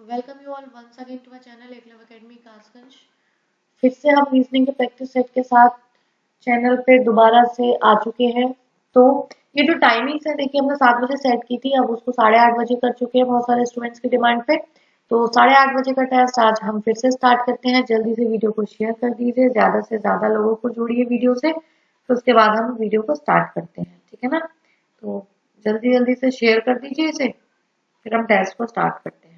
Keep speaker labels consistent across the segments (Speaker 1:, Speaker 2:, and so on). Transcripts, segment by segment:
Speaker 1: Welcome you all once again to my channel Eklavya academy Kasganj. फिर से हम रीजनिंग के प्रैक्टिस सेट के साथ चैनल पे दोबारा से आ चुके हैं। तो ये जो टाइमिंग्स है, देखिए हमने 7 बजे सेट की थी, अब उसको 8:30 बजे कर चुके हैं बहुत सारे स्टूडेंट्स की डिमांड पे। तो 8:30 बजे का टेस्ट आज हम फिर से स्टार्ट करते हैं। जल्दी से वीडियो को शेयर कर दीजिए, ज्यादा से ज्यादा लोगों को जोड़िए वीडियो से, तो उसके बाद हम वीडियो को स्टार्ट करते हैं, ठीक है ना। तो जल्दी जल्दी से शेयर कर दीजिए इसे, फिर हम टेस्ट को स्टार्ट करते हैं।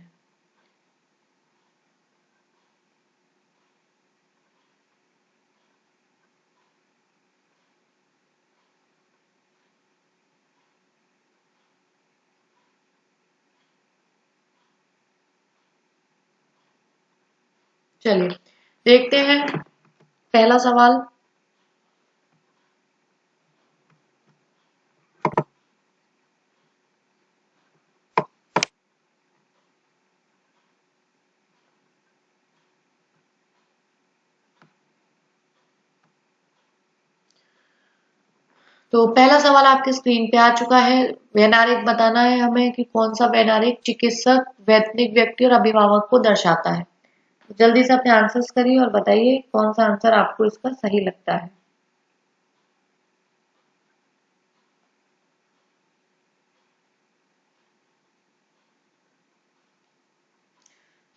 Speaker 1: चलिए देखते हैं पहला सवाल। तो पहला सवाल आपके स्क्रीन पे आ चुका है। वैनारिक बताना है हमें कि कौन सा वैनारिक चिकित्सक, वैतनिक व्यक्ति और अभिभावक को दर्शाता है। तो जल्दी से अपने आंसर्स करिए और बताइए कौन सा आंसर आपको इसका सही लगता है।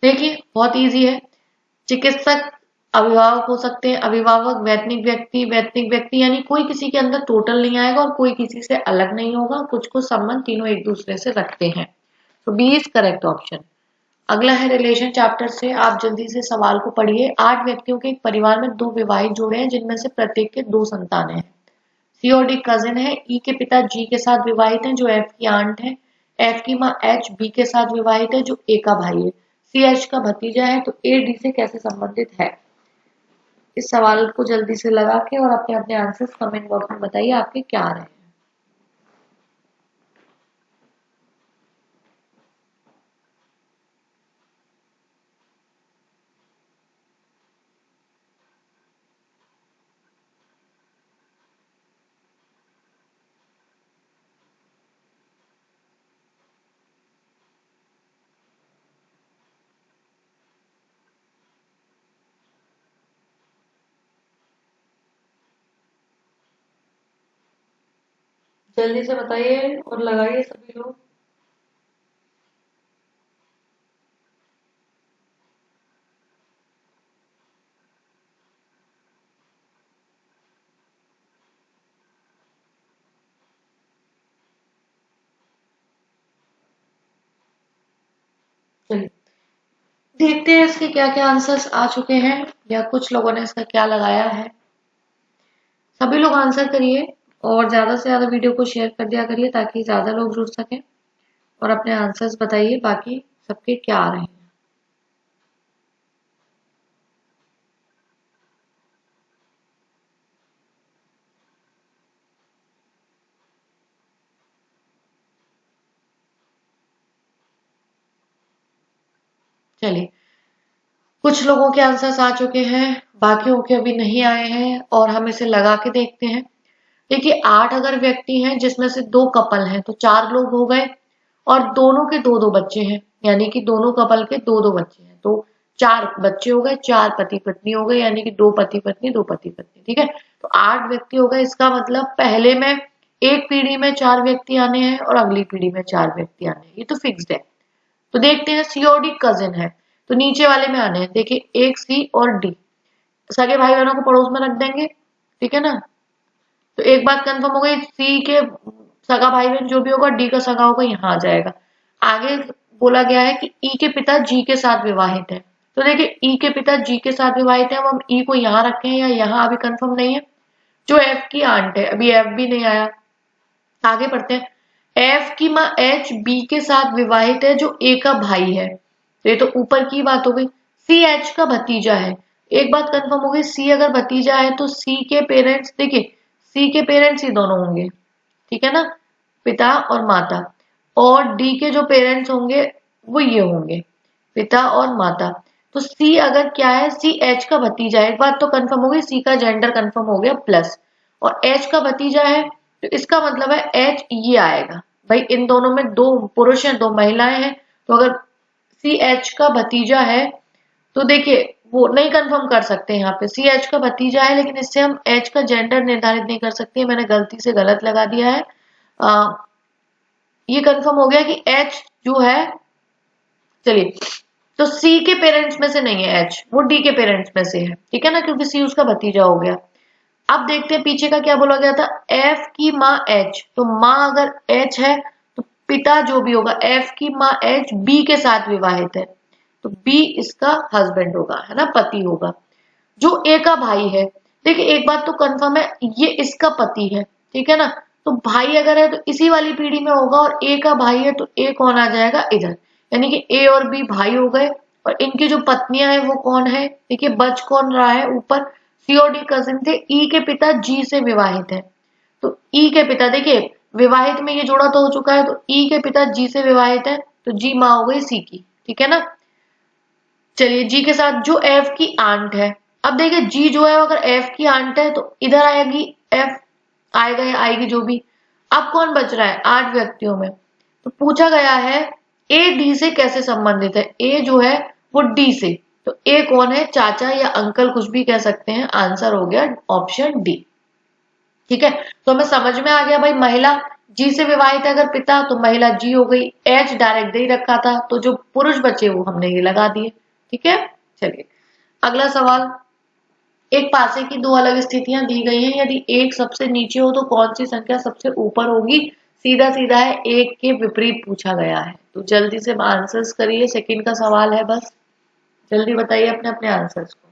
Speaker 1: देखिए बहुत इजी है। चिकित्सक अभिभावक हो सकते हैं, अभिभावक वैतनिक व्यक्ति यानी कोई किसी के अंदर टोटल नहीं आएगा और कोई किसी से अलग नहीं होगा, कुछ कुछ संबंध तीनों एक दूसरे से रखते हैं। तो बी इज करेक्ट ऑप्शन। अगला है रिलेशन चैप्टर से, आप जल्दी से सवाल को पढ़िए। 8 व्यक्तियों के एक परिवार में 2 विवाहित जोड़े हैं जिनमें से प्रत्येक के 2 संतानें हैं। सी और डी कजिन है। ई के पिता जी के साथ विवाहित हैं जो एफ की आंट है। एफ की माँ एच बी के साथ विवाहित है जो ए का भाई है। सी एच का भतीजा है, तो ए डी से कैसे संबंधित है। इस सवाल को जल्दी से लगा के और अपने अपने आंसर्स कमेंट बॉक्स में बताइए आपके क्या आ रहे हैं। जल्दी से बताइए और लगाइए सभी लोग। चलिए देखते हैं इसके क्या क्या आंसर्स आ चुके हैं या कुछ लोगों ने इसका क्या लगाया है। सभी लोग आंसर करिए और ज्यादा से ज्यादा वीडियो को शेयर कर दिया करिए ताकि ज्यादा लोग जुड़ सकें, और अपने आंसर्स बताइए बाकी सबके क्या आ रहे हैं। चलिए कुछ लोगों के आंसर्स आ चुके हैं, बाकियों के अभी नहीं आए हैं और हम इसे लगा के देखते हैं। देखिए 8 अगर व्यक्ति हैं जिसमें से 2 कपल हैं तो 4 लोग हो गए, और दोनों के 2-2 बच्चे हैं, यानी कि दोनों कपल के 2-2 बच्चे हैं, तो 4 बच्चे हो गए, 4 पति पत्नी हो गए, यानी कि 2 पति पत्नी 2 पति पत्नी, ठीक है। तो 8 व्यक्ति हो गए। इसका मतलब पहले में एक पीढ़ी में 4 व्यक्ति आने हैं और अगली पीढ़ी में 4 व्यक्ति आने हैं, ये तो फिक्स्ड है। तो देखते हैं सी और डी कजिन है, तो नीचे वाले में आने हैं। देखिए एक सी और डी, सगे भाई बहनों को पड़ोस में रख देंगे, ठीक है ना। तो एक बात कंफर्म हो गई, सी के सगा भाई बहन जो भी होगा डी का सगा होगा यहाँ आ जाएगा। आगे बोला गया है कि ई के पिता जी के साथ विवाहित है, तो देखिए ई के पिता जी के साथ विवाहित है, अब हम ई को यहाँ रखें या यहाँ, अभी कंफर्म नहीं है। जो एफ की आंट है, अभी एफ भी नहीं आया, आगे बढ़ते हैं। एफ की माँ एच बी के साथ विवाहित है जो ए का भाई है, तो ये तो ऊपर की बात हो गई। सी एच का भतीजा है, एक बात कंफर्म हो गई, सी अगर भतीजा है तो सी के पेरेंट्स, देखिए सी के पेरेंट्स ही दोनों होंगे, ठीक है ना, पिता और माता। और डी के जो पेरेंट्स होंगे वो ये होंगे, पिता और माता। तो सी अगर क्या है, सी एच का भतीजा है, एक बात तो कंफर्म हो गई, सी का जेंडर कंफर्म हो गया प्लस, और एच का भतीजा है, तो इसका मतलब है एच ये आएगा। भाई इन दोनों में 2 पुरुष हैं 2 महिलाएं हैं, तो अगर सी एच का भतीजा है, तो देखिए वो नहीं कंफर्म कर सकते यहाँ पे, सी एच का भतीजा है, लेकिन इससे हम एच का जेंडर निर्धारित नहीं कर सकते, मैंने गलती से गलत लगा दिया है। ये कंफर्म हो गया कि एच जो है, चलिए, तो सी के पेरेंट्स में से नहीं है एच, वो डी के पेरेंट्स में से है, ठीक है ना, क्योंकि सी उसका भतीजा हो गया। अब देखते हैं पीछे का क्या बोला गया था, एफ की माँ एच, तो माँ अगर एच है तो पिता जो भी होगा, एफ की माँ एच बी के साथ विवाहित है, तो बी इसका हस्बैंड होगा, है ना, पति होगा। जो ए का भाई है, देखिए एक बात तो कंफर्म है, ये इसका पति है, ठीक है ना, तो भाई अगर है तो इसी वाली पीढ़ी में होगा, और ए का भाई है तो ए कौन आ जाएगा इधर, यानी कि ए और बी भाई हो गए, और इनकी जो पत्नियां हैं वो कौन है, देखिए बच कौन रहा है ऊपर, सी और डी कजिन थे, ई के पिता जी से विवाहित है, तो ई के पिता, देखिए विवाहित में ये जोड़ा तो हो चुका है, तो ई के पिता जी से विवाहित है, तो जी माँ हो गई सी की, ठीक है ना। चलिए जी के साथ जो एफ की आंट है, अब देखिए जी जो है अगर एफ की आंट है तो इधर आएगी एफ, आएगा या आएगी जो भी। अब कौन बच रहा है 8 व्यक्तियों में, तो पूछा गया है ए डी से कैसे संबंधित है, ए जो है वो डी से, तो ए कौन है, चाचा या अंकल कुछ भी कह सकते हैं, आंसर हो गया ऑप्शन डी, ठीक है। तो हमें समझ में आ गया भाई, महिला जी से विवाहित है अगर पिता, तो महिला जी हो गई, एच डायरेक्ट दे ही रखा था, तो जो पुरुष बचे वो हमने ये लगा दिए, ठीक है। चलिए अगला सवाल, एक पासे की दो अलग स्थितियां दी गई हैं, यदि एक सबसे नीचे हो तो कौन सी संख्या सबसे ऊपर होगी, सीधा सीधा है, एक के विपरीत पूछा गया है, तो जल्दी से आंसर्स करिए, सेकंड का सवाल है, बस जल्दी बताइए अपने अपने आंसर्स को।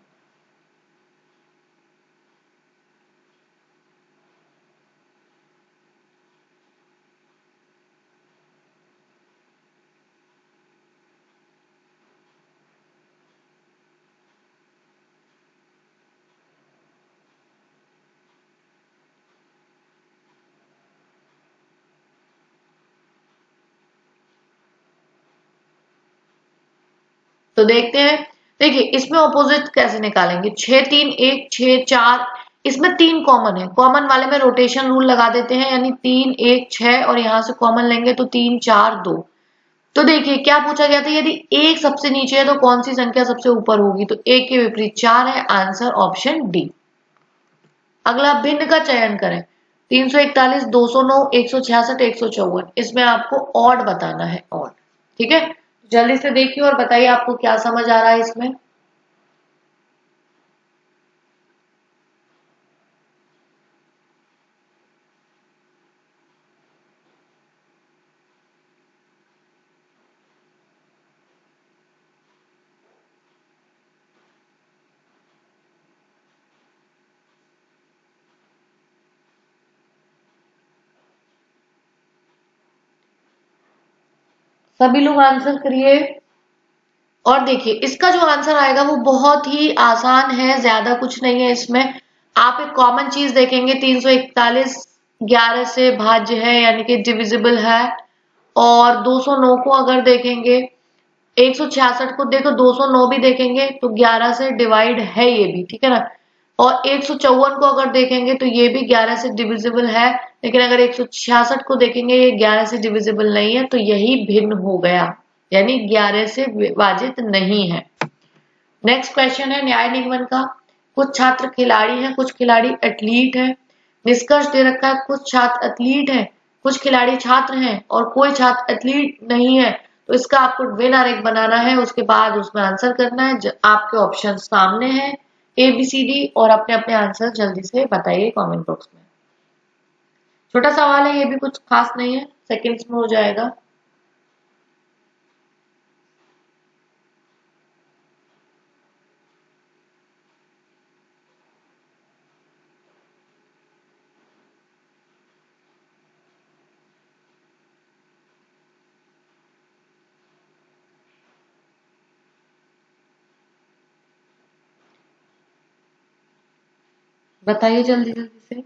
Speaker 1: तो देखते हैं, देखिए इसमें ऑपोजिट कैसे निकालेंगे, 6 3 1 6 4, इसमें 3 कॉमन है, कॉमन वाले में रोटेशन रूल लगा देते हैं, यानी 3 1 6, और यहां से कॉमन लेंगे तो 3 4 2। तो देखिए क्या पूछा गया था, यदि एक सबसे नीचे है तो कौन सी संख्या सबसे ऊपर होगी, तो एक के विपरीत 4 है, आंसर ऑप्शन डी। अगला भिन्न का चयन करें, 341 209 166 154, इसमें आपको ऑड बताना है, ऑड, ठीक है। जल्दी से देखिए और बताइए आपको क्या समझ आ रहा है इसमें। सभी लोग आंसर करिए, और देखिए इसका जो आंसर आएगा वो बहुत ही आसान है, ज्यादा कुछ नहीं है इसमें। आप एक कॉमन चीज देखेंगे, 341 11 से भाज्य है, यानी कि डिविजिबल है, और 209 को अगर देखेंगे, 166 को देखो 209 भी देखेंगे तो 11 से डिवाइड है, ये भी ठीक है ना, और 154 को अगर देखेंगे तो ये भी 11 से डिविजिबल है, लेकिन अगर 166 को देखेंगे ये 11 से डिविजिबल नहीं है, तो यही भिन्न हो गया, यानी 11 से विभाजित नहीं है। नेक्स्ट क्वेश्चन है न्याय निगमन का, कुछ छात्र खिलाड़ी हैं, कुछ खिलाड़ी एथलीट हैं, निष्कर्ष दे रखा है कुछ छात्र एथलीट हैं, कुछ खिलाड़ी छात्र हैं, और कोई छात्र एथलीट नहीं है, तो इसका आपको वेन आरेख बनाना है, उसके बाद उसमें आंसर करना है, आपके ऑप्शन सामने हैं ए बी सी डी, और अपने अपने आंसर जल्दी से बताइए कमेंट बॉक्स में। छोटा सवाल है, ये भी कुछ खास नहीं है, सेकंड्स में हो जाएगा। बताइए जल्दी जल्दी से।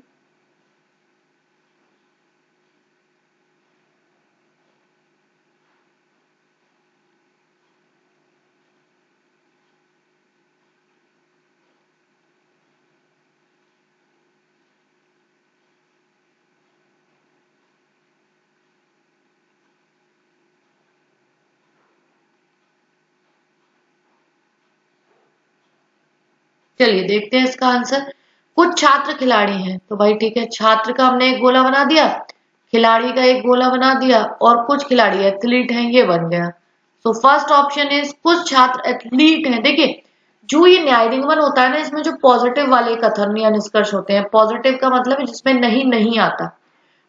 Speaker 1: चलिए देखते हैं इसका आंसर। कुछ छात्र खिलाड़ी हैं, तो भाई ठीक है, छात्र का हमने एक गोला बना दिया, खिलाड़ी का एक गोला बना दिया, और कुछ खिलाड़ी एथलीट हैं, ये बन गया। सो फर्स्ट ऑप्शन इज कुछ छात्र एथलीट हैं। देखिए जो ये न्याय रिंगमन होता है ना, इसमें जो पॉजिटिव वाले कथन या निष्कर्ष होते हैं, पॉजिटिव का मतलब है जिसमें नहीं नहीं आता,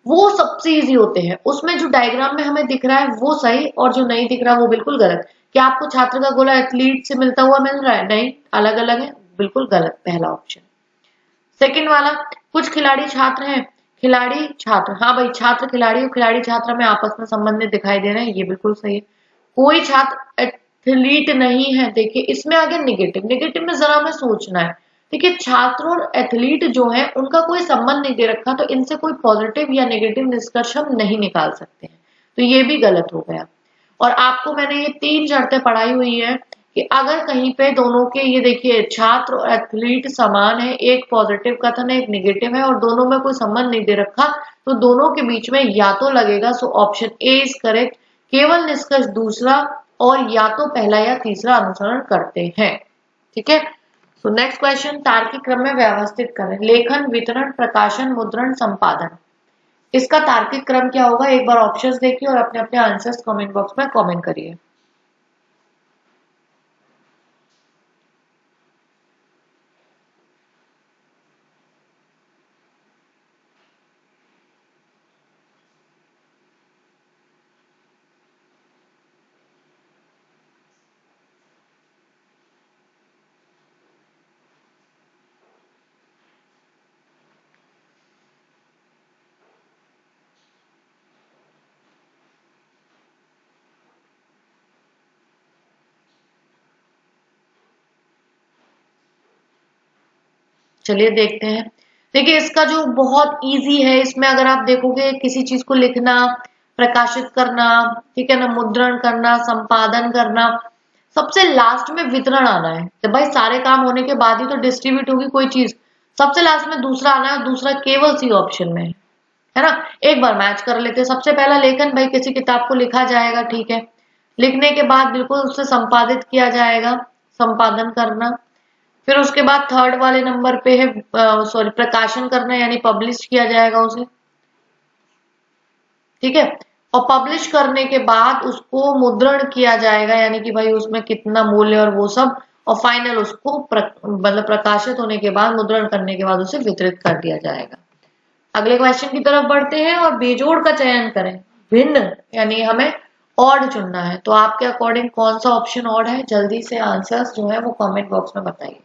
Speaker 1: वो सबसे इजी होते हैं। उसमें जो डायग्राम में हमें दिख रहा है वो सही, और जो नहीं दिख रहा वो बिल्कुल गलत। क्या आपको छात्र का गोला एथलीट से मिलता हुआ मिल रहा है? नहीं, अलग अलग है, बिल्कुल गलत पहला ऑप्शन। सेकंड वाला, कुछ खिलाड़ी छात्र हैं, खिलाड़ी छात्र, हाँ भाई छात्र खिलाड़ी और खिलाड़ी छात्र में आपस में संबंधित दिखाई दे रहे हैं, ये बिल्कुल सही है। कोई छात्र एथलीट नहीं है, देखिए इसमें आ गया निगेटिव। निगेटिव में जरा हमें सोचना है। देखिए छात्र और एथलीट जो है उनका कोई संबंध नहीं दे रखा, तो इनसे कोई पॉजिटिव या नेगेटिव निष्कर्ष हम नहीं निकाल सकते हैं, तो ये भी गलत हो गया। और आपको मैंने ये 3 शर्तें पढ़ाई हुई है कि अगर कहीं पे दोनों के, ये देखिए छात्र और एथलीट समान है, एक पॉजिटिव कथन है एक निगेटिव है, और दोनों में कोई संबंध नहीं दे रखा, तो दोनों के बीच में या तो लगेगा। So option A is correct. केवल निष्कर्ष दूसरा और या तो पहला या तीसरा अनुसरण करते हैं। ठीक है। सो नेक्स्ट क्वेश्चन, तार्किक क्रम में व्यवस्थित करें। लेखन, वितरण, प्रकाशन, मुद्रण, संपादन, इसका तार्किक क्रम क्या होगा? एक बार ऑप्शंस देखिए और अपने अपने आंसर्स कमेंट बॉक्स में कमेंट करिए। चलिए देखते हैं। देखिए इसका जो बहुत इजी है, इसमें अगर आप देखोगे किसी चीज को लिखना, प्रकाशित करना, ठीक है ना, मुद्रण करना, संपादन करना, सबसे लास्ट में वितरण आना है। तो भाई सारे काम होने के बाद ही तो डिस्ट्रीब्यूट होगी कोई चीज, सबसे लास्ट में दूसरा आना है, दूसरा केवल सी ऑप्शन में है ना। एक बार मैच कर लेते हैं। सबसे पहला लेखन, भाई किसी किताब को लिखा जाएगा, ठीक है, लिखने के बाद बिल्कुल उससे संपादित किया जाएगा, संपादन करना। फिर उसके बाद थर्ड वाले नंबर पे है सॉरी प्रकाशन करना, यानी पब्लिश किया जाएगा उसे, ठीक है। और पब्लिश करने के बाद उसको मुद्रण किया जाएगा, यानी कि भाई उसमें कितना मूल्य और वो सब, और फाइनल उसको मतलब प्रकाशित होने के बाद, मुद्रण करने के बाद उसे वितरित कर दिया जाएगा। अगले क्वेश्चन की तरफ बढ़ते हैं और बेजोड़ का चयन करें। भिन्न यानी हमें ऑड चुनना है, तो आपके अकॉर्डिंग कौन सा ऑप्शन ऑड है? जल्दी से आंसर्स जो है वो कमेंट बॉक्स में बताइए।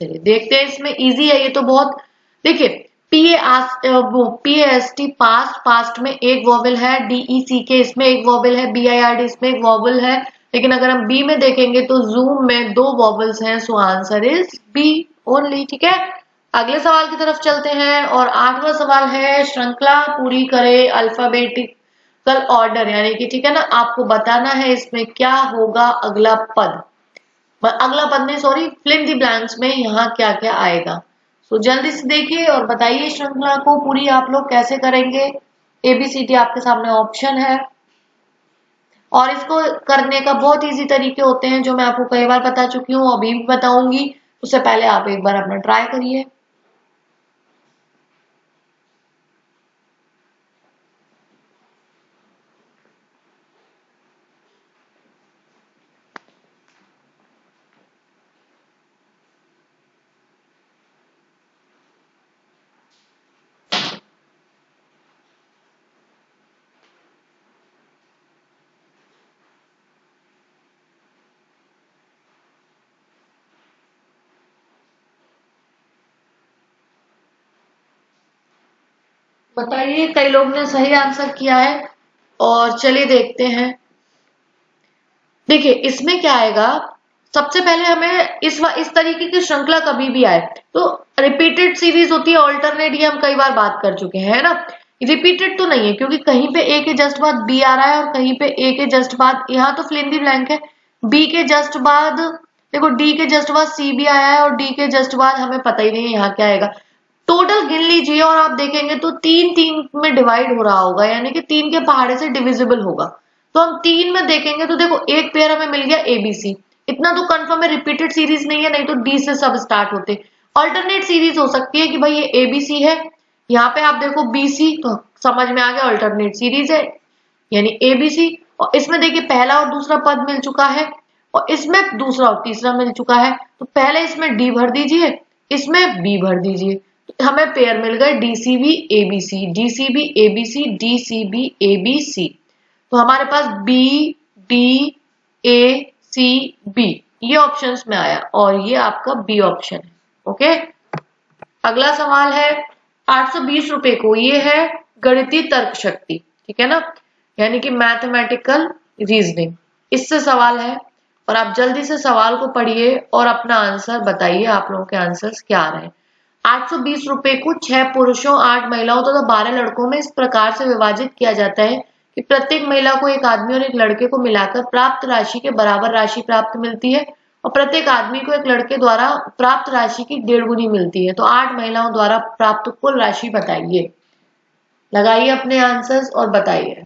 Speaker 1: चलिए देखते हैं, इसमें इजी है ये तो बहुत। देखिए PAST पास्ट, पास्ट में एक वॉवेल है, DECK इसमें एक वॉवेल है, BIRD इसमें एक वॉवेल है, लेकिन अगर हम बी में देखेंगे तो जूम में 2 वॉवेल्स हैं, so answer is B only. ठीक है, अगले सवाल की तरफ चलते हैं और 8वां सवाल है, श्रृंखला पूरी करे अल्फाबेटिकल ऑर्डर, यानी कि ठीक है ना, आपको बताना है इसमें क्या होगा अगला पद, अगला पद नहीं sorry, fill in the blanks में यहाँ क्या क्या आएगा। सो जल्दी से देखिए और बताइए श्रृंखला को पूरी आप लोग कैसे करेंगे। ABCD आपके सामने ऑप्शन है, और इसको करने का बहुत इजी तरीके होते हैं जो मैं आपको कई बार बता चुकी हूँ, अभी भी बताऊंगी। उससे पहले आप एक बार अपना ट्राई करिए। बताइए, कई लोग ने सही आंसर किया है, और चलिए देखते हैं। देखिए इसमें क्या आएगा, सबसे पहले हमें इस तरीके की श्रृंखला कभी भी आए तो रिपीटेड सीरीज होती है, ऑल्टरनेट, ये हम कई बार बात कर चुके हैं, है ना। रिपीटेड तो नहीं है क्योंकि कहीं पे ए के जस्ट बाद बी आ रहा है और कहीं पे ए के जस्ट बाद, यहाँ तो फिल इन द ब्लैंक है, बी के जस्ट बाद देखो डी के जस्ट बाद सी भी आया है और डी के जस्ट बाद हमें पता ही नहीं है यहाँ क्या आएगा। टोटल गिन लीजिए और आप देखेंगे तो तीन तीन में डिवाइड हो रहा होगा, यानी कि तीन के पहाड़े से डिविजिबल होगा। तो हम तीन में देखेंगे तो देखो एक पेयर हमें मिल गया एबीसी, इतना तो कंफर्म है, रिपीटेड सीरीज नहीं है, नहीं तो डी से सब स्टार्ट होते। अल्टरनेट सीरीज हो सकती है कि भाई ये एबीसी है, यहाँ पे आप देखो बीसी, तो समझ में आ गया अल्टरनेट सीरीज है यानी एबीसी। और इसमें देखिए पहला और दूसरा पद मिल चुका है और इसमें दूसरा और तीसरा मिल चुका है, तो पहले इसमें डी भर दीजिए, इसमें बी भर दीजिए, तो हमें पेयर मिल गए DCB ABC, DCB ABC, DCB ABC. तो हमारे पास B D A C B ये ऑप्शंस में आया और ये आपका बी ऑप्शन है। ओके, अगला सवाल है 820 रुपए को, ये है गणितीय तर्क शक्ति, ठीक है ना, यानी कि मैथमेटिकल रीजनिंग, इससे सवाल है। और आप जल्दी से सवाल को पढ़िए और अपना आंसर बताइए, आप लोगों के आंसर्स क्या आ रहे हैं। 820 रुपए को 6 पुरुषों 8 महिलाओं तथा 12 लड़कों में इस प्रकार से विभाजित किया जाता है कि प्रत्येक महिला को एक आदमी और एक लड़के को मिलाकर प्राप्त राशि के बराबर राशि प्राप्त मिलती है और प्रत्येक आदमी को एक लड़के द्वारा प्राप्त राशि की 1.5 गुनी मिलती है। तो 8 महिलाओं द्वारा प्राप्त कुल राशि बताइए। लगाइए अपने आंसर्स और बताइए।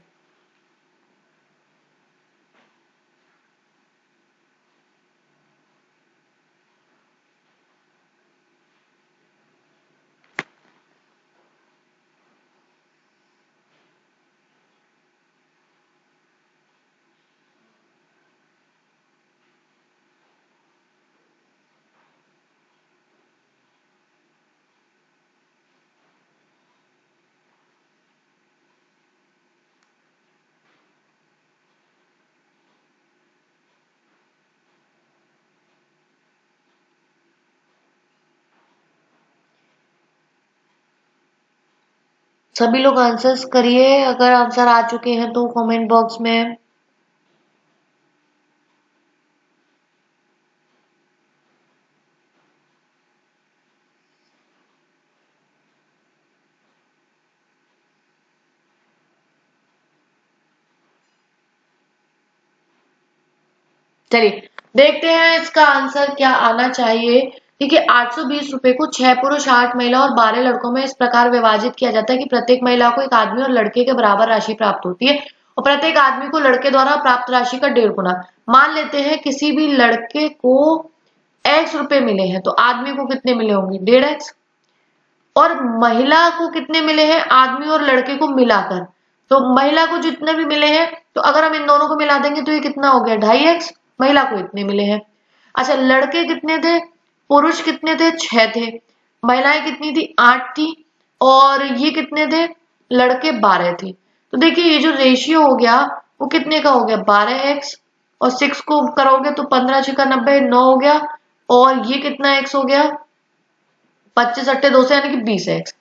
Speaker 1: सभी लोग आंसर्स करिए, अगर आंसर आ चुके हैं तो कमेंट बॉक्स में। चलिए देखते हैं इसका आंसर क्या आना चाहिए। देखिए 820 रुपए को 6 पुरुष 8 महिला और 12 लड़कों में इस प्रकार विभाजित किया जाता है कि प्रत्येक महिला को एक आदमी और लड़के के बराबर राशि प्राप्त होती है और प्रत्येक आदमी को लड़के द्वारा प्राप्त राशि का 1.5 गुना। मान लेते हैं किसी भी लड़के को x रुपए मिले हैं तो आदमी को कितने मिले होंगे 1.5x, और महिला को कितने मिले हैं आदमी और लड़के को मिलाकर, तो महिला को जितने भी मिले हैं तो अगर हम इन दोनों को मिला देंगे तो ये कितना हो गया 2.5x, महिला को इतने मिले हैं। अच्छा लड़के कितने थे, पुरुष कितने थे 6 थे, महिलाएं कितनी थी 8 थी, और ये कितने थे लड़के 12 थे। तो देखिए ये जो रेशियो हो गया वो कितने का हो गया 12x, और 6 को करोगे तो 15 छिका 90 9 हो गया, और ये कितना x हो गया 25 अट्ठे 2 से यानी कि 20x,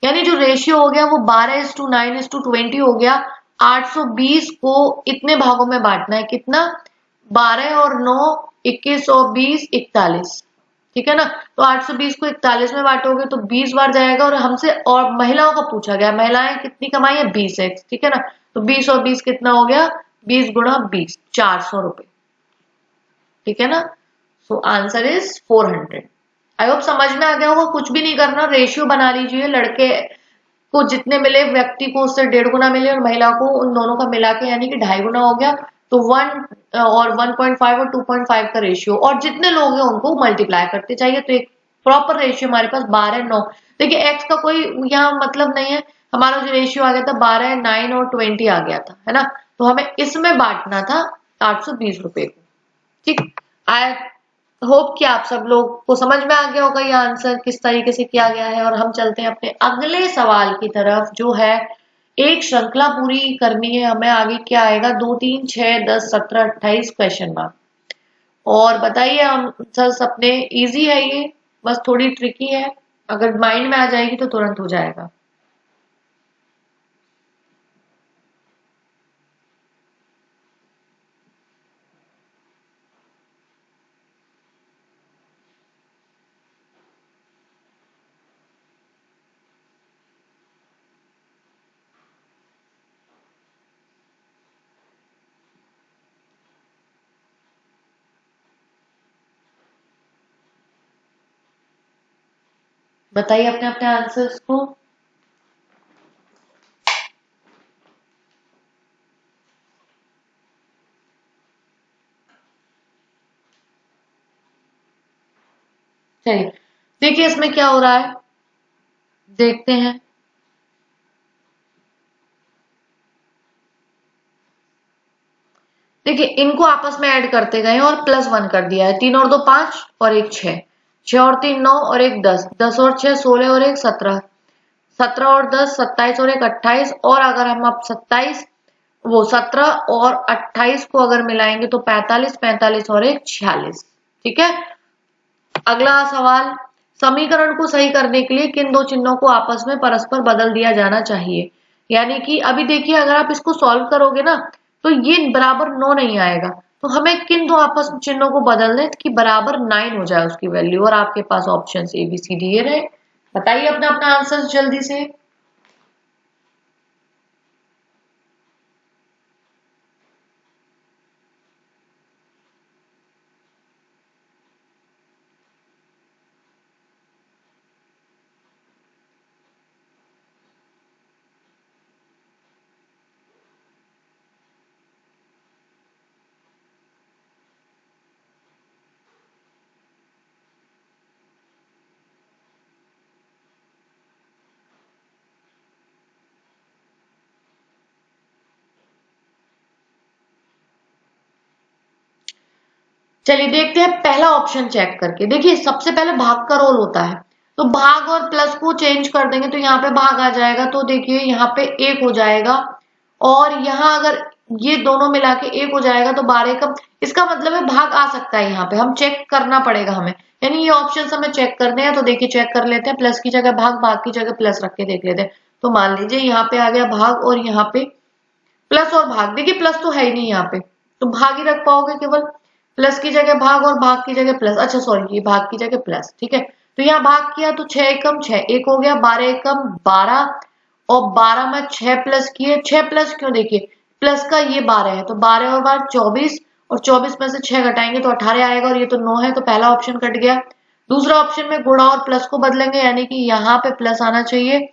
Speaker 1: यानी जो रेशियो हो गया वो 12:9:20 हो गया। 820 को इतने भागों में बांटना है, कितना 12 और 9 21 और 20 41, ठीक है ना। तो 820 को 41 में बांटोगे तो 20 बार जाएगा, और हमसे और महिलाओं का पूछा गया, महिलाएं कितनी कमाई है 20x, ठीक है ना। तो 20 और 20 कितना हो गया 20 गुणा 20 400 रुपए, ठीक है ना। सो आंसर इज 400। आई होप समझ में आ गया होगा, कुछ भी नहीं करना, रेशियो बना लीजिए, लड़के को जितने मिले व्यक्ति को उससे 1.5 गुना मिले और महिला को उन दोनों का मिला के यानी कि 2.5 गुना हो गया। तो 1 और 1.5 और 2.5 का रेशियो, और जितने लोग हैं उनको मल्टीप्लाई करते चाहिए, तो एक प्रॉपर रेशियो हमारे पास 12 9। देखिए एक्स का कोई यहाँ मतलब नहीं है, हमारा जो रेशियो आ गया था 12 9 और 20 आ गया था, है ना। तो हमें इसमें बांटना था 820 रुपए को, ठीक। आई होप कि आप सब लोग को समझ में आ गया होगा ये आंसर किस तरीके से किया गया है। और हम चलते हैं अपने अगले सवाल की तरफ, जो है एक श्रृंखला पूरी करनी है हमें। आगे क्या आएगा 2 3 6 10 17 28 क्वेश्चन मार्क। और बताइए आंसर अपने, इजी है ये, बस थोड़ी ट्रिकी है, अगर माइंड में आ जाएगी तो तुरंत हो जाएगा। बताइए अपने अपने आंसर्स को। चलिए देखिए इसमें क्या हो रहा है, देखते हैं। देखिए इनको आपस में ऐड करते गए और +1 कर दिया है। 3 और 2 5 और 1 6, 6 और 3 9 और 1 10, 10 और 6 16 और 1 17, 17 और 10 27 और 1 28, और अगर हम अब 27 वो 17 और 28 को अगर मिलाएंगे तो 45, 45 और 1 46। ठीक है। अगला सवाल, समीकरण को सही करने के लिए किन दो चिन्हों को आपस में परस्पर बदल दिया जाना चाहिए। यानी कि अभी देखिए अगर आप इसको सॉल्व करोगे ना तो ये बराबर 9 नहीं आएगा, तो हमें किन दो आपस में चिन्हों को बदल दें कि बराबर 9 हो जाए उसकी वैल्यू, और आपके पास option A B C D ये रहे। बताइए अपना अपना आंसर जल्दी से। चलिए देखते हैं पहला ऑप्शन चेक करके। देखिए सबसे पहले भाग का रोल होता है, तो भाग और प्लस को चेंज कर देंगे तो यहाँ पे भाग आ जाएगा, तो देखिए यहाँ पे 1 हो जाएगा, और यहाँ अगर ये दोनों मिला के 1 हो जाएगा तो 12 का, इसका मतलब है भाग आ सकता है। यहाँ पे हम चेक करना पड़ेगा हमें, यानी ये ऑप्शन हमें चेक करने हैं। तो देखिए चेक कर लेते हैं, प्लस की जगह भाग, भाग की जगह प्लस रख के देख लेते हैं। तो मान लीजिए यहाँ पे आ गया भाग और यहाँ पे प्लस और भाग। देखिए प्लस तो है ही नहीं यहाँ पे, तो भाग ही रख पाओगे केवल, प्लस की जगह भाग और भाग की जगह प्लस। अच्छा सॉरी, ये भाग की जगह प्लस। ठीक है, तो यहाँ भाग किया तो 6 एकम 6, 1 हो गया, 12 एकम 12, और 12 में 6 प्लस किए। 6 प्लस क्यों, देखिए प्लस का ये 12 है, तो 12 और 12 24, और 24 में से 6 घटाएंगे तो 18 आएगा, और ये तो 9 है, तो पहला ऑप्शन कट गया। दूसरा ऑप्शन में गुणा और प्लस को बदलेंगे, यानी कि यहाँ पे प्लस आना चाहिए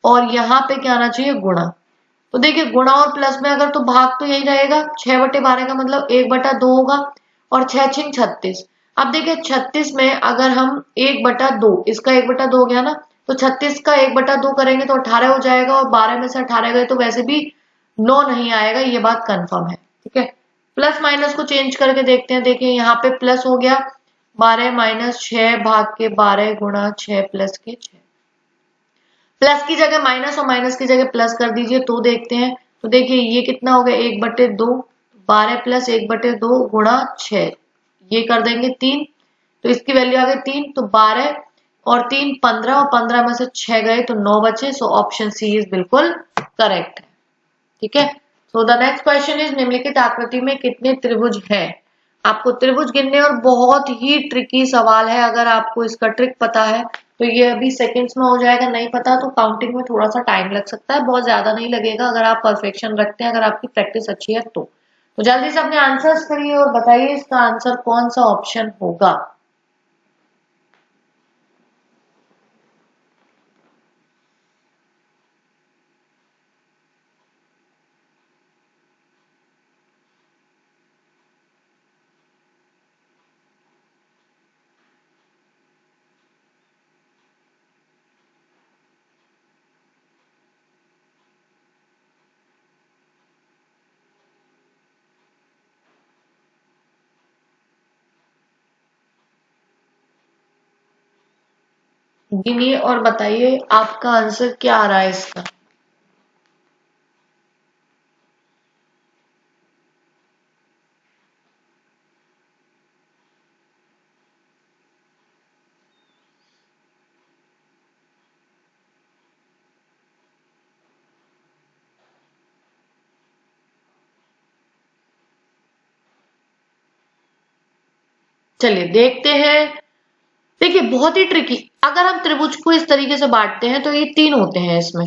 Speaker 1: और यहाँ पे क्या आना चाहिए, गुणा। तो देखिए गुणा और प्लस में अगर, तो भाग तो यही रहेगा, 6/12 का मतलब 1/2 होगा, और 6 छिंग 36। अब देखिए 36 में अगर हम 1/2, इसका 1/2 हो गया ना, तो 36 का 1/2 करेंगे तो 18 हो जाएगा, और 12 में से 18 गए तो वैसे भी 9 नहीं आएगा, ये बात कंफर्म है। ठीक है, प्लस माइनस को चेंज करके देखते हैं। देखिए यहाँ पे प्लस हो गया, 12 - 6 भाग के 12 गुणा 6 प्लस के 6, प्लस की जगह माइनस और माइनस की जगह प्लस कर दीजिए तो देखते हैं। तो देखिए ये कितना हो गया, 1/2, 12 प्लस 1/2 गुणा 6, ये कर देंगे 3, तो इसकी वैल्यू आ गई 3, तो 12 और 3 15, और 15 में से 6 गए तो 9 बचे। सो ऑप्शन सी इज बिल्कुल करेक्ट है। ठीक है, so the next question is, निम्नलिखित आकृति में कितने त्रिभुज हैं। आपको त्रिभुज गिनने, और बहुत ही ट्रिकी सवाल है, अगर आपको इसका ट्रिक पता है तो ये अभी सेकंड्स में हो जाएगा, नहीं पता तो काउंटिंग में थोड़ा सा टाइम लग सकता है, बहुत ज्यादा नहीं लगेगा अगर आप परफेक्शन रखते हैं, अगर आपकी प्रैक्टिस अच्छी है तो जल्दी से अपने आंसर्स करिए और बताइए इसका आंसर कौन सा ऑप्शन होगा। गिनिए और बताइए आपका आंसर क्या आ रहा है इसका। चलिए देखते हैं। देखिए बहुत ही ट्रिकी, अगर हम त्रिभुज को इस तरीके से बांटते हैं तो ये 3 होते हैं इसमें।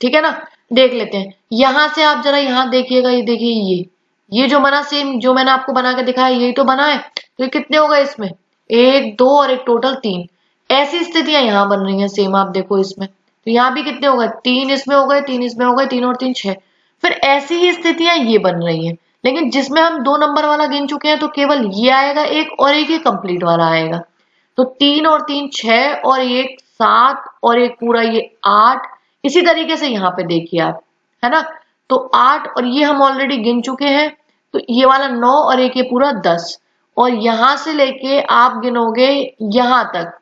Speaker 1: ठीक है ना, देख लेते हैं। यहां से आप जरा यहाँ देखिएगा, ये देखिए ये जो बना सेम जो मैंने आपको बना के दिखाया यही तो बना है, तो ये कितने हो गए इसमें, 1 2 और एक टोटल 3। ऐसी स्थितियां यहाँ बन रही हैं सेम, आप देखो इसमें, तो यहाँ भी कितने हो गए, 3 इसमें हो गए, 3 इसमें हो गए, 3 और 3 6। फिर ऐसी ही स्थितियां ये बन रही हैं, लेकिन जिसमें हम 2 नंबर वाला गिन चुके हैं तो केवल ये आएगा एक, और एक ही कंप्लीट वाला आएगा। तो 3 और 3 6 और एक 7 और एक पूरा ये 8। इसी तरीके से यहाँ पे देखिए आप, है ना, तो 8 और ये हम ऑलरेडी गिन चुके हैं, तो ये वाला 9 और एक ये पूरा 10, और यहां से लेके आप गिनोगे यहां तक,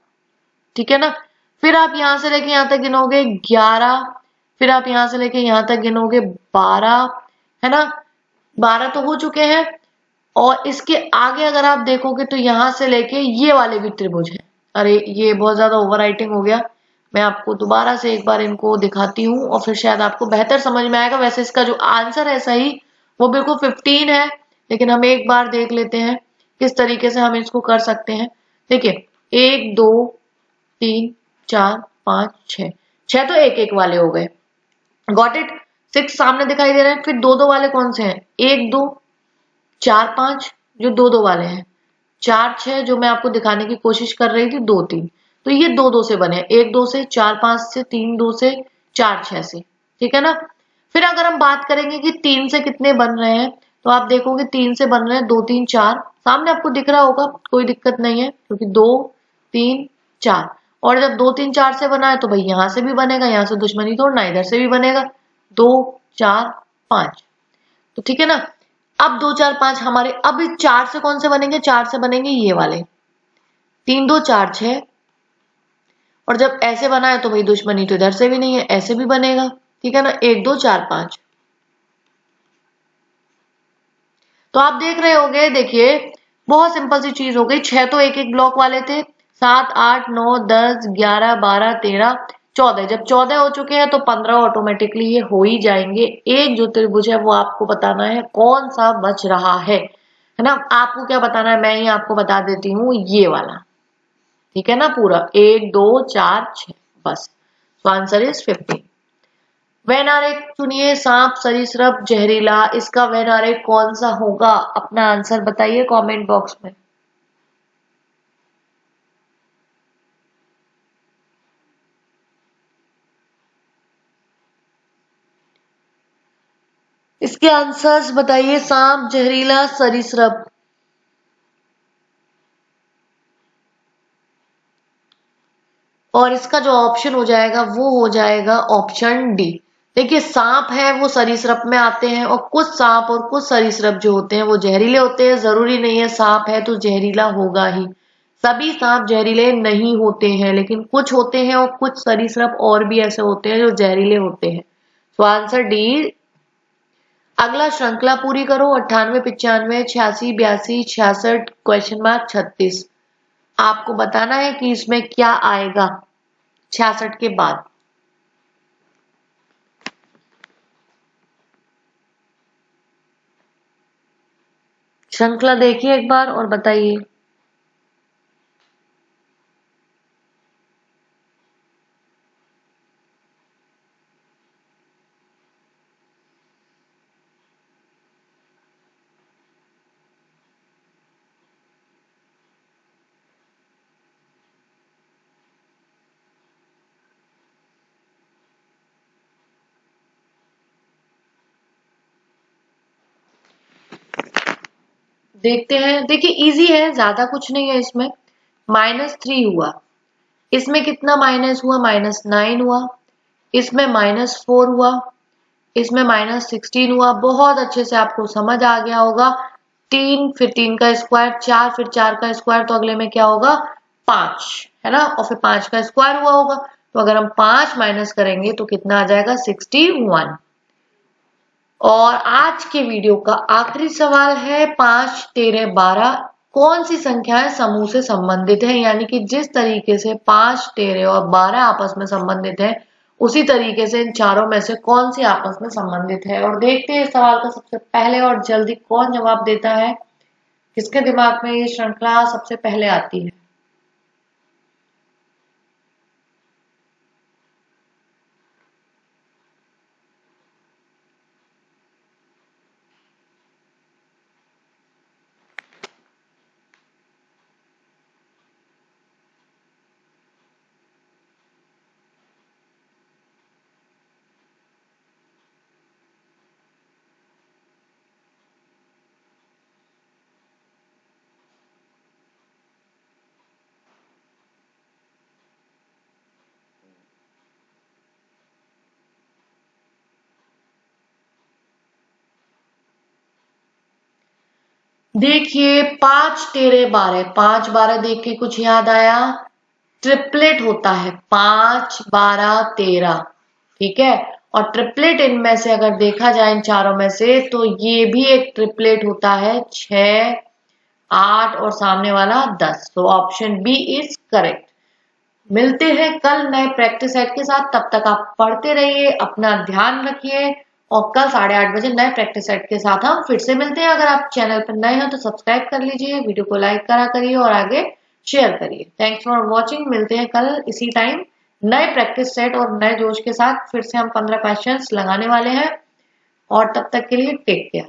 Speaker 1: ठीक है ना। फिर आप यहां से लेके यहां तक गिनोगे 11, फिर आप यहां से लेके यहां तक गिनोगे 12, है ना, 12 तो हो चुके हैं। और इसके आगे अगर आप देखोगे तो यहां से लेके ये वाले भी त्रिभुज हैं। अरे ये बहुत ज्यादा ओवर राइटिंग हो गया, मैं आपको दोबारा से एक बार इनको दिखाती हूँ और फिर शायद आपको बेहतर समझ में आएगा। वैसे इसका जो आंसर है सही वो बिल्कुल 15 है, लेकिन हम एक बार देख लेते हैं किस तरीके से हम इसको कर सकते हैं। देखिए 1 2 3 4 5 6, 6 तो एक एक वाले हो गए, गॉट इट। 6 सामने दिखाई दे रहे हैं, फिर दो दो वाले कौन से हैं, 1 2 4 5 जो दो दो वाले हैं, 4 6 जो मैं आपको दिखाने की कोशिश कर रही थी 2 3, तो ये दो दो से बने, 1 2 से, 4 5 से, 3 2 से, 4 6 से, ठीक है ना। फिर अगर हम बात करेंगे कि 3 से कितने बन रहे हैं, तो आप देखोगे 3 से बन रहे हैं 2 3 4, सामने आपको दिख रहा होगा, कोई दिक्कत नहीं है क्योंकि 2 3 4, और जब 2 3 4 से बना है तो भाई यहां से भी बनेगा, यहां से दुश्मनी तोड़ना, इधर से भी बनेगा 2 4 5, तो ठीक है ना। अब 2 4 5 हमारे, अब 4 से कौन से बनेंगे, 4 से बनेंगे ये वाले, 3 2 4 6, और जब ऐसे बना है तो भाई दुश्मनी तो इधर से भी नहीं है, ऐसे भी बनेगा, ठीक है ना, 1 2 4 5। तो आप देख रहे होगे, देखिए बहुत सिंपल सी चीज हो गई। 6 तो एक एक ब्लॉक वाले थे, 7 8 9 10 11 12 13 14, जब 14 हो चुके हैं तो 15 ऑटोमेटिकली ये हो ही जाएंगे। एक जो त्रिभुज है वो आपको बताना है कौन सा बच रहा है ना। आपको क्या बताना है, मैं ही आपको बता देती हूँ, ये वाला, ठीक है ना, पूरा 1 2 4 6, बस। तो आंसर इज 15। वैनारिक चुनिए, सांप सरीसृप जहरीला, इसका वैनारिक कौन सा होगा, अपना आंसर बताइए कमेंट बॉक्स में। इसके आंसर्स बताइए, सांप जहरीला सरीसृप। और इसका जो ऑप्शन हो जाएगा वो हो जाएगा ऑप्शन डी। देखिए सांप है वो सरीसृप में आते हैं, और कुछ सांप और कुछ सरीसृप जो होते हैं वो जहरीले होते हैं। जरूरी नहीं है सांप है तो जहरीला होगा ही, सभी सांप जहरीले नहीं होते हैं, लेकिन कुछ होते हैं, और कुछ सरीसृप और भी ऐसे होते हैं जो जहरीले होते हैं। तो आंसर डी। अगला श्रृंखला पूरी करो, 98 95 86 82 66 क्वेश्चन मार्क 36। आपको बताना है कि इसमें क्या आएगा 66 के बाद। श्रृंखला देखिए एक बार और बताइए। देखते हैं, देखिए इजी है, ज्यादा कुछ नहीं है इसमें। -3 हुआ, इसमें कितना माइनस हुआ, -9 हुआ, इसमें -4 हुआ, इसमें -16 हुआ। बहुत अच्छे से आपको समझ आ गया होगा। 3 फिर 3 का स्क्वायर, 4 फिर 4 का स्क्वायर, तो अगले में क्या होगा 5, है ना, और फिर 5 का स्क्वायर हुआ होगा। तो अगर हम 5 माइनस करेंगे तो कितना आ जाएगा 61। और आज के वीडियो का आखिरी सवाल है, 5 13 12 कौन सी संख्याएं समूह से संबंधित है, यानी कि जिस तरीके से 5 13 और 12 आपस में संबंधित है, उसी तरीके से इन चारों में से कौन सी आपस में संबंधित है। और देखते हैं इस सवाल का सबसे पहले और जल्दी कौन जवाब देता है, किसके दिमाग में ये श्रृंखला सबसे पहले आती है। देखिए 5 13 12, 5 12 देख के कुछ याद आया? ट्रिपलेट होता है 5 12 13, ठीक है। और ट्रिपलेट इनमें से अगर देखा जाए इन चारों में से, तो ये भी एक ट्रिपलेट होता है 6 8 और सामने वाला 10। तो ऑप्शन बी इज करेक्ट। मिलते हैं कल नए प्रैक्टिस सेट के साथ, तब तक आप पढ़ते रहिए, अपना ध्यान रखिए। और कल 8:30 बजे नए प्रैक्टिस सेट के साथ हम फिर से मिलते हैं। अगर आप चैनल पर नए हैं तो सब्सक्राइब कर लीजिए, वीडियो को लाइक करा करिए और आगे शेयर करिए। Thanks for watching. मिलते हैं कल इसी टाइम नए प्रैक्टिस सेट और नए जोश के साथ। फिर से हम 15 क्वेश्चंस लगाने वाले हैं। और तब तक के लिए टेक केयर।